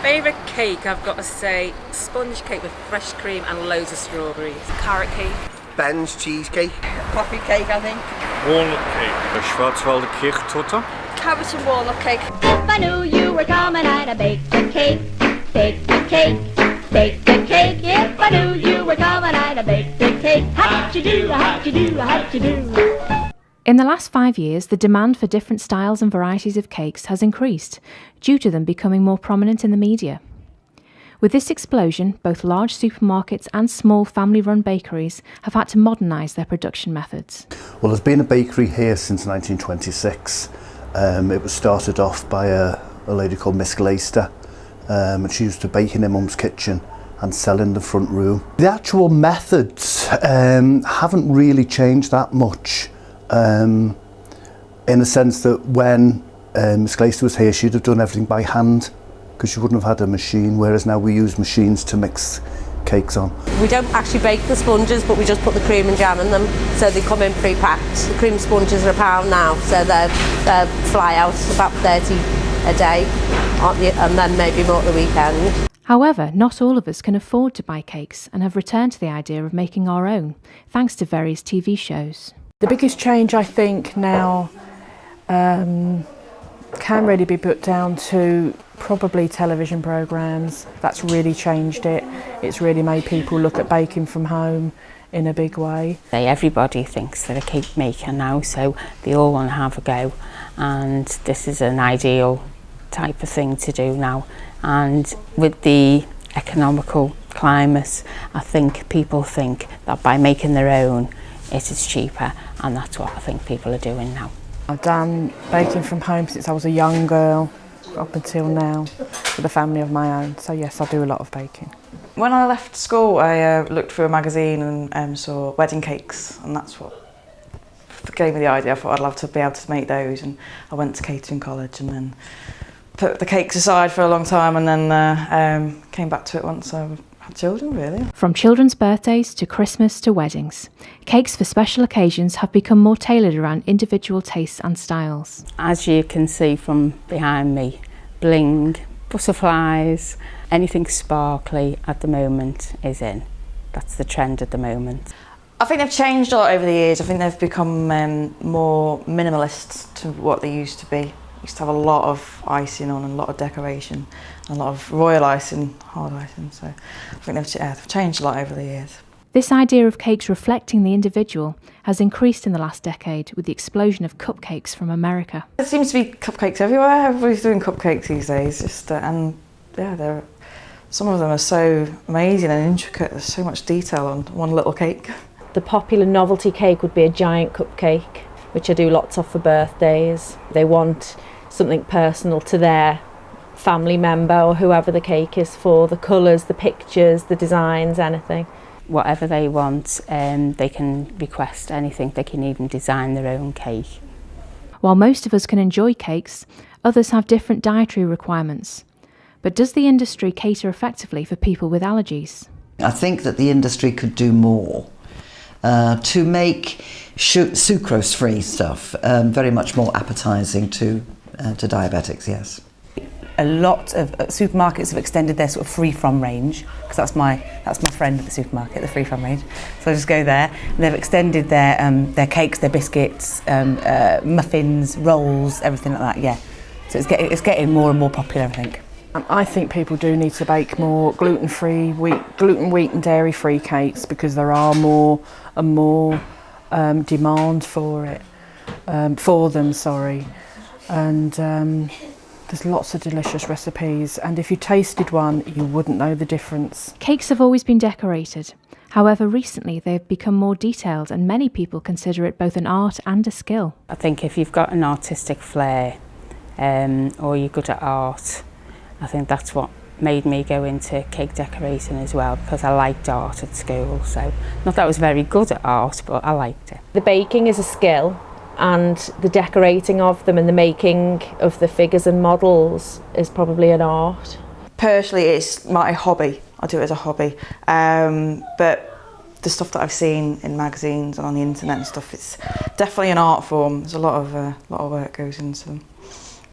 Favourite cake, I've got to say, sponge cake with fresh cream and loads of strawberries. Carrot cake. Ben's cheesecake. Coffee cake, I think. Walnut cake. Schwarzwälder Kirschtorte. Carrot and walnut cake. If I knew you were coming, I'd have baked a cake, baked a cake, baked a cake. If I knew you were coming, I'd have baked a cake. How'd you do, how'd you do, how'd you do? In the last 5 years, the demand for different styles and varieties of cakes has increased, due to them becoming more prominent in the media. With this explosion, both large supermarkets and small family-run bakeries have had to modernise their production methods. Well, there's been a bakery here since 1926. It was started off by a lady called Miss Glaister, and she used to bake in her mum's kitchen and sell in the front room. The actual methods haven't really changed that much, in the sense that when Miss Glaister was here, she'd have done everything by hand, because she wouldn't have had a machine, whereas now we use machines to mix cakes on. We don't actually bake the sponges, but we just put the cream and jam in them, so they come in pre-packed. The cream sponges are £1 now, so they fly out about 30 a day, and then maybe more at the weekend. However, not all of us can afford to buy cakes and have returned to the idea of making our own, thanks to various TV shows. The biggest change, I think, now can really be put down to probably television programmes. That's really changed it. It's really made people look at baking from home in a big way. Everybody thinks they're a cake maker now, so they all want to have a go, and this is an ideal type of thing to do now. And with the economical climate, I think people think that by making their own it is cheaper, and that's what I think people are doing now. I've done baking from home since I was a young girl up until now, with a family of my own, so yes, I do a lot of baking. When I left school, I looked through a magazine and saw wedding cakes, and that's what gave me the idea. I thought I'd love to be able to make those, and I went to catering college and then put the cakes aside for a long time, and then came back to it once I had children, really. From children's birthdays to Christmas to weddings, cakes for special occasions have become more tailored around individual tastes and styles. As you can see from behind me, bling, butterflies, anything sparkly at the moment is in. That's the trend at the moment. I think they've changed a lot over the years. I think they've become more minimalist to what they used to be. Used to have a lot of icing on and a lot of decoration, a lot of royal icing, hard icing, so I think they've changed a lot over the years. This idea of cakes reflecting the individual has increased in the last decade with the explosion of cupcakes from America. There seems to be cupcakes everywhere. Everybody's doing cupcakes these days, and yeah, some of them are so amazing and intricate. There's so much detail on one little cake. The popular novelty cake would be a giant cupcake, which I do lots of for birthdays. They want something personal to their family member or whoever the cake is for, the colours, the pictures, the designs, anything. Whatever they want, they can request anything. They can even design their own cake. While most of us can enjoy cakes, others have different dietary requirements. But does the industry cater effectively for people with allergies? I think that the industry could do more to make sucrose-free stuff very much more appetising to diabetics, yes. A lot of supermarkets have extended their sort of free-from range, because that's my friend at the supermarket, the free-from range. So I just go there, and they've extended their cakes, their biscuits, muffins, rolls, everything like that. Yeah, so it's getting more and more popular, I think. I think people do need to bake more gluten-free, gluten, wheat and dairy-free cakes, because there are more and more demand for it, for them, sorry. And there's lots of delicious recipes, and if you tasted one, you wouldn't know the difference. Cakes have always been decorated. However, recently they've become more detailed, and many people consider it both an art and a skill. I think if you've got an artistic flair, or you're good at art, I think that's what made me go into cake decorating as well, because I liked art at school. So, not that I was very good at art, but I liked it. The baking is a skill, and the decorating of them and the making of the figures and models is probably an art. Personally, it's my hobby. I do it as a hobby, but the stuff that I've seen in magazines and on the internet and stuff, it's definitely an art form. There's a lot of work goes into them.